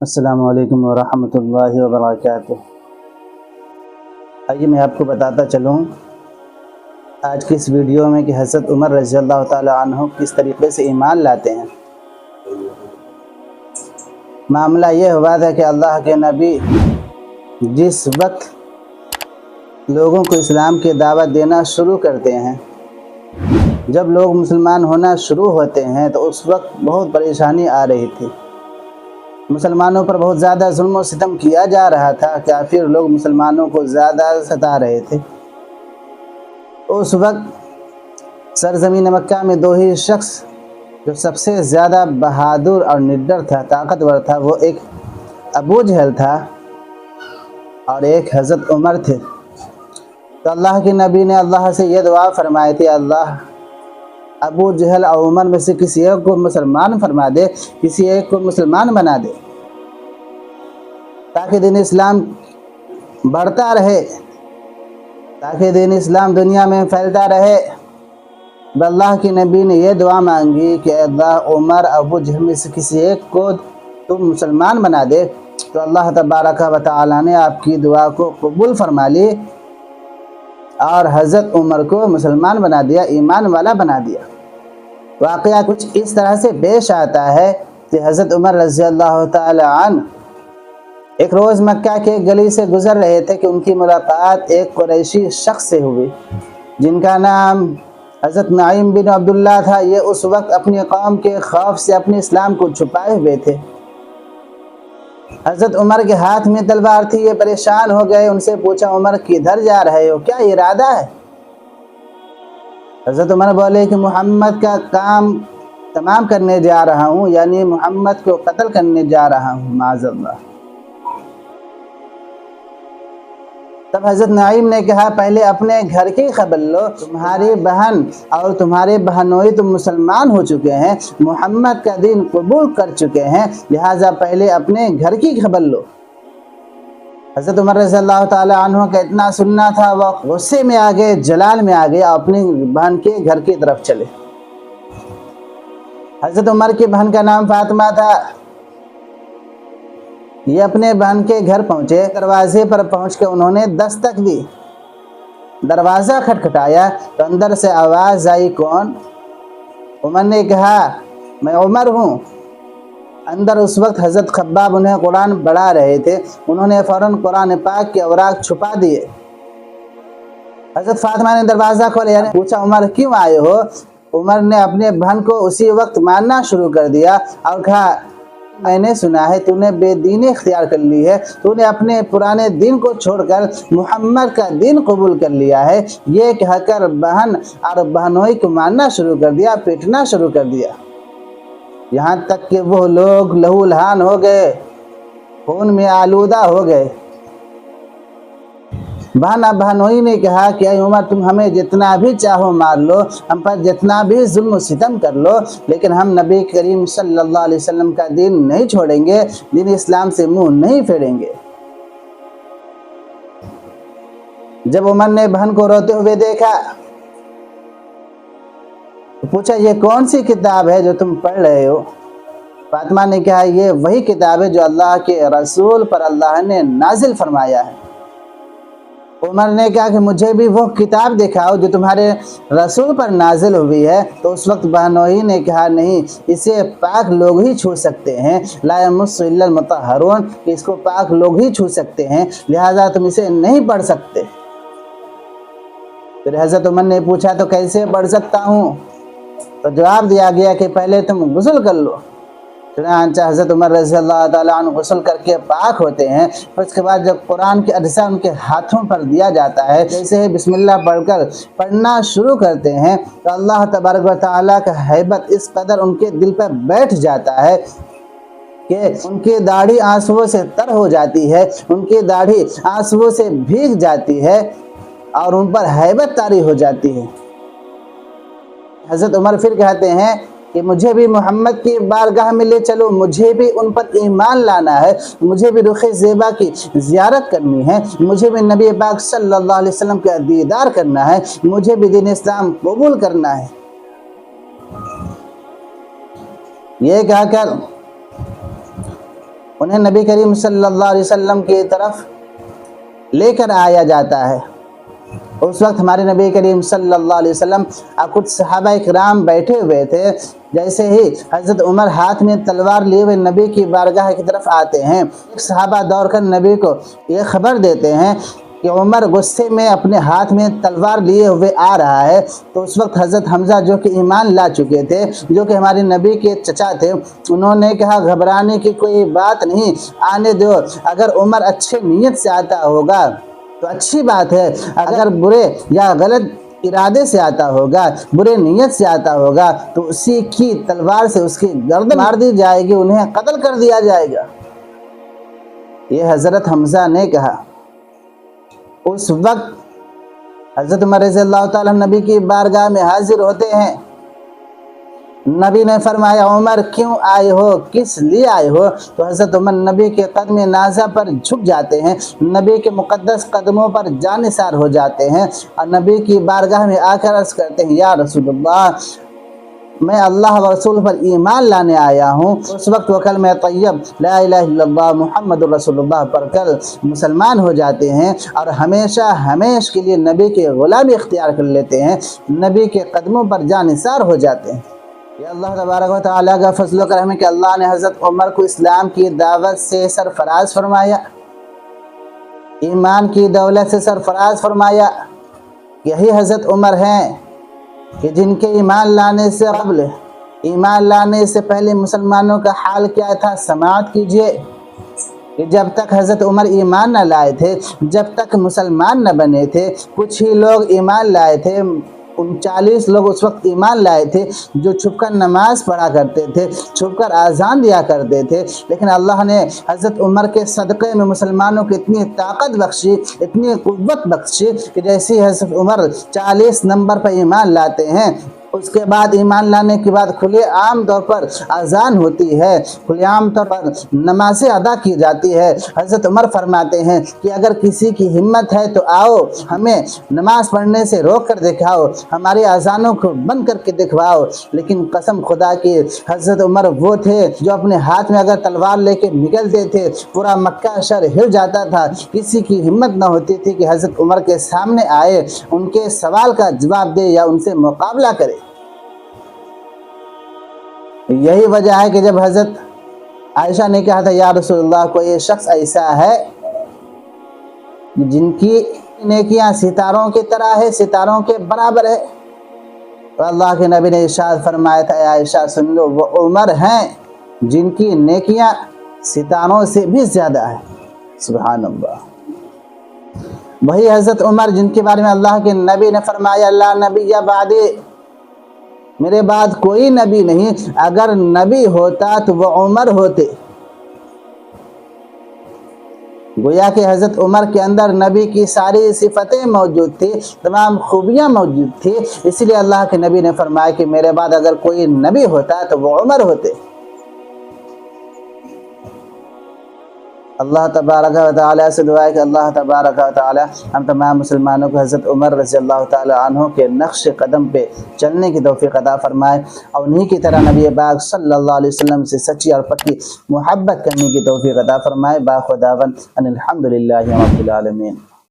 السلام علیکم ورحمۃ اللہ وبرکاتہ۔ آئیے میں آپ کو بتاتا چلوں آج کی اس ویڈیو میں کہ حضرت عمر رضی اللہ تعالی عنہ کس طریقے سے ایمان لاتے ہیں۔ معاملہ یہ ہوا تھا کہ اللہ کے نبی جس وقت لوگوں کو اسلام کی دعوت دینا شروع کرتے ہیں، جب لوگ مسلمان ہونا شروع ہوتے ہیں تو اس وقت بہت پریشانی آ رہی تھی۔ مسلمانوں پر بہت زیادہ ظلم و ستم کیا جا رہا تھا، کافر لوگ مسلمانوں کو زیادہ ستا رہے تھے۔ اس وقت سرزمین مکہ میں دو ہی شخص جو سب سے زیادہ بہادر اور نڈر تھا، طاقتور تھا، وہ ایک ابو جہل تھا اور ایک حضرت عمر تھے۔ تو اللہ کے نبی نے اللہ سے یہ دعا فرمائی تھی، اللہ ابو جہل اور عمر میں سے کسی ایک کو مسلمان فرما دے، کسی ایک کو مسلمان بنا دے، تاکہ دین اسلام بڑھتا رہے، تاکہ دین اسلام دنیا میں پھیلتا رہے۔ اللہ کے نبی نے یہ دعا مانگی کہ اللہ عمر ابو جہل میں سے کسی ایک کو تم مسلمان بنا دے، تو اللہ تبارک و تعالی نے آپ کی دعا کو قبول فرما لی اور حضرت عمر کو مسلمان بنا دیا، ایمان والا بنا دیا۔ واقعہ کچھ اس طرح سے پیش آتا ہے کہ حضرت عمر رضی اللہ تعالی عنہ ایک روز مکہ کے گلی سے گزر رہے تھے کہ ان کی ملاقات ایک قریشی شخص سے ہوئی جن کا نام حضرت نعیم بن عبداللہ تھا۔ یہ اس وقت اپنی قوم کے خوف سے اپنے اسلام کو چھپائے ہوئے تھے۔ حضرت عمر کے ہاتھ میں تلوار تھی، یہ پریشان ہو گئے، ان سے پوچھا عمر کدھر جا رہے ہو، کیا ارادہ ہے؟ حضرت عمر بولے کہ محمد کا کام تمام کرنے جا رہا ہوں، یعنی محمد کو قتل کرنے جا رہا ہوں، معاذ اللہ۔ تب حضرت نعیم نے کہا پہلے اپنے گھر کی خبر لو، تمہاری بہن اور تمہارے بہنوئی تم مسلمان ہو چکے ہیں، محمد کا دین قبول کر چکے ہیں، لہٰذا پہلے اپنے گھر کی خبر لو۔ حضرت عمر رضی اللہ تعالی عنہ کا اتنا سننا تھا، وہ غصے میں آگے، جلال میں آگے، اپنی بہن کے گھر کی طرف چلے۔ حضرت عمر کی بہن کا نام فاطمہ تھا۔ یہ اپنے بہن کے گھر پہنچے، دروازے پر پہنچ کے انہوں نے دستک دی، دروازہ کھٹکھٹایا تو اندر سے آواز آئی، کون؟ عمر نے کہا میں عمر ہوں۔ اندر اس وقت حضرت خباب انہیں قرآن پڑھا رہے تھے، انہوں نے فوراً قرآن پاک کے اوراق چھپا دیے۔ حضرت فاطمہ نے دروازہ کھولا، یعنی پوچھا عمر کیوں آئے ہو؟ عمر نے اپنے بہن کو اسی وقت ماننا شروع کر دیا اور کہا میں نے سنا ہے تو نے بے دینی اختیار کر لی ہے، تو نے اپنے پرانے دین کو چھوڑ کر محمد کا دین قبول کر لیا ہے۔ یہ کہہ کر بہن اور بہنوئی کو ماننا شروع کر دیا، پیٹنا شروع کر دیا، یہاں تک کہ وہ لوگ لہو لہان ہو گئے، خون میں آلودہ ہو گئے۔ بہن اب بہنوئی نے کہا کہ اے عمر تم ہمیں جتنا بھی چاہو مار لو، ہم پر جتنا بھی ظلم و ستم کر لو، لیکن ہم نبی کریم صلی اللہ علیہ وسلم کا دین نہیں چھوڑیں گے، دین اسلام سے منہ نہیں پھیریں گے۔ جب عمر نے بہن کو روتے ہوئے دیکھا تو پوچھا یہ کون سی کتاب ہے جو تم پڑھ رہے ہو؟ فاطمہ نے کہا یہ وہی کتاب ہے جو اللہ کے رسول پر اللہ نے نازل فرمایا ہے۔ عمر نے کہا کہ مجھے بھی وہ کتاب دکھاؤ جو تمہارے رسول پر نازل ہوئی ہے۔ تو اس وقت بہنوئی نے کہا نہیں، اسے پاک لوگ ہی چھو سکتے ہیں، لا یمس الا المطہرون، کہ اس کو پاک لوگ ہی چھو سکتے ہیں، لہٰذا تم اسے نہیں پڑھ سکتے۔ پھر حضرت عمر نے پوچھا تو کیسے پڑھ سکتا ہوں؟ تو جواب دیا گیا کہ پہلے تم غسل کر لو۔ چنانچہ حضرت عمر رضی اللہ تعالیٰ عنہ غسل کر کے پاک ہوتے ہیں، پھر اس کے بعد جب قرآن کے اجزاء ان کے ہاتھوں پر دیا جاتا ہے، جیسے ہی بسم اللہ پڑھ کر پڑھنا شروع کرتے ہیں تو اللہ تبارک و تعالیٰ کا ہیبت اس قدر ان کے دل پر بیٹھ جاتا ہے کہ ان کی داڑھی آنسوؤں سے تر ہو جاتی ہے، ان کی داڑھی آنسوؤں سے بھیگ جاتی ہے اور ان پر ہیبت طاری ہو جاتی ہے۔ حضرت عمر پھر کہتے ہیں کہ مجھے بھی محمد کی بارگاہ میں لے چلو، مجھے بھی ان پر ایمان لانا ہے، مجھے بھی رخ زیبا کی زیارت کرنی ہے، مجھے بھی نبی پاک صلی اللہ علیہ وسلم کا دیدار کرنا ہے، مجھے بھی دین اسلام قبول کرنا ہے۔ یہ کہا کر انہیں نبی کریم صلی اللہ علیہ وسلم کی طرف لے کر آیا جاتا ہے۔ اس وقت ہمارے نبی کریم صلی اللہ علیہ وسلم اور کچھ صحابہ اکرام بیٹھے ہوئے تھے۔ جیسے ہی حضرت عمر ہاتھ میں تلوار لیے ہوئے نبی کی بارگاہ کی طرف آتے ہیں، ایک صحابہ دوڑ کر نبی کو یہ خبر دیتے ہیں کہ عمر غصے میں اپنے ہاتھ میں تلوار لیے ہوئے آ رہا ہے۔ تو اس وقت حضرت حمزہ جو کہ ایمان لا چکے تھے، جو کہ ہمارے نبی کے چچا تھے، انہوں نے کہا گھبرانے کی کوئی بات نہیں، آنے دو، اگر عمر اچھے نیت سے آتا ہوگا تو اچھی بات ہے، اگر برے یا غلط ارادے سے آتا ہوگا، برے نیت سے آتا ہوگا تو اسی کی تلوار سے اس کی گردن مار دی جائے گی، انہیں قتل کر دیا جائے گا۔ یہ حضرت حمزہ نے کہا۔ اس وقت حضرت عمر رضی اللہ تعالیٰ نبی کی بارگاہ میں حاضر ہوتے ہیں۔ نبی نے فرمایا عمر کیوں آئے ہو، کس لیے آئے ہو؟ تو حضرت عمر نبی کے قدم نازہ پر جھک جاتے ہیں، نبی کے مقدس قدموں پر جانثار ہو جاتے ہیں اور نبی کی بارگاہ میں آ کر عرض کرتے ہیں یا رسول اللہ، میں اللہ و رسول پر ایمان لانے آیا ہوں۔ اس وقت وہ کلمہ طیب لا الہ الا اللہ محمد رسول اللہ پڑھ کر مسلمان ہو جاتے ہیں اور ہمیشہ ہمیشہ کے لیے نبی کے غلامی اختیار کر لیتے ہیں، نبی کے قدموں پر جانثار ہو جاتے ہیں۔ یہ اللہ تبارک و تعالیٰ کا فضل و کرم ہے کہ اللہ نے حضرت عمر کو اسلام کی دعوت سے سرفراز فرمایا، ایمان کی دولت سے سرفراز فرمایا۔ یہی حضرت عمر ہیں کہ جن کے ایمان لانے سے قبل، ایمان لانے سے پہلے مسلمانوں کا حال کیا تھا، سماعت کیجئے کہ جب تک حضرت عمر ایمان نہ لائے تھے، جب تک مسلمان نہ بنے تھے، کچھ ہی لوگ ایمان لائے تھے، 39 لوگ اس وقت ایمان لائے تھے جو چھپ کر نماز پڑھا کرتے تھے، چھپ کر اذان دیا کرتے تھے، لیکن اللہ نے حضرت عمر کے صدقے میں مسلمانوں کو اتنی طاقت بخشی، اتنی قوت بخشی کہ جیسی حضرت عمر 40 نمبر پر ایمان لاتے ہیں، اس کے بعد ایمان لانے کے بعد کھلے عام طور پر اذان ہوتی ہے، کھلے عام طور پر نمازیں ادا کی جاتی ہے۔ حضرت عمر فرماتے ہیں کہ اگر کسی کی ہمت ہے تو آؤ، ہمیں نماز پڑھنے سے روک کر دکھاؤ، ہماری اذانوں کو بند کر کے دکھواؤ۔ لیکن قسم خدا کی حضرت عمر وہ تھے جو اپنے ہاتھ میں اگر تلوار لے کے نکلتے تھے، پورا مکہ شہر ہل جاتا تھا، کسی کی ہمت نہ ہوتی تھی کہ حضرت عمر کے سامنے آئے، ان کے سوال کا جواب دے یا ان سے مقابلہ کرے۔ یہی وجہ ہے کہ جب حضرت عائشہ نے کہا تھا یا رسول اللہ کوئی شخص ایسا ہے جن کی نیکیاں ستاروں کی طرح ہے، ستاروں کے برابر ہے، تو اللہ کے نبی نے ارشاد فرمایا تھا اے عائشہ سن لو، وہ عمر ہیں جن کی نیکیاں ستاروں سے بھی زیادہ ہے۔ سبحان اللہ۔ وہی حضرت عمر جن کے بارے میں اللہ کے نبی نے فرمایا لا نبی بعدی، میرے بعد کوئی نبی نہیں، اگر نبی ہوتا تو وہ عمر ہوتے۔ گویا کہ حضرت عمر کے اندر نبی کی ساری صفتیں موجود تھی، تمام خوبیاں موجود تھی، اسی لیے اللہ کے نبی نے فرمایا کہ میرے بعد اگر کوئی نبی ہوتا تو وہ عمر ہوتے۔ اللہ تبارک و تعالیٰ سے دعا ہے کہ اللہ تبارک و تعالیٰ ہم تمام مسلمانوں کو حضرت عمر رضی اللہ تعالیٰ عنہ کے نقش قدم پہ چلنے کی توفیق عطا فرمائے اور انہی کی طرح نبی پاک صلی اللہ علیہ وسلم سے سچی اور پکی محبت کرنے کی توفیق عطا فرمائے۔ باخر دعوانا ان الحمدللہ رب العالمین۔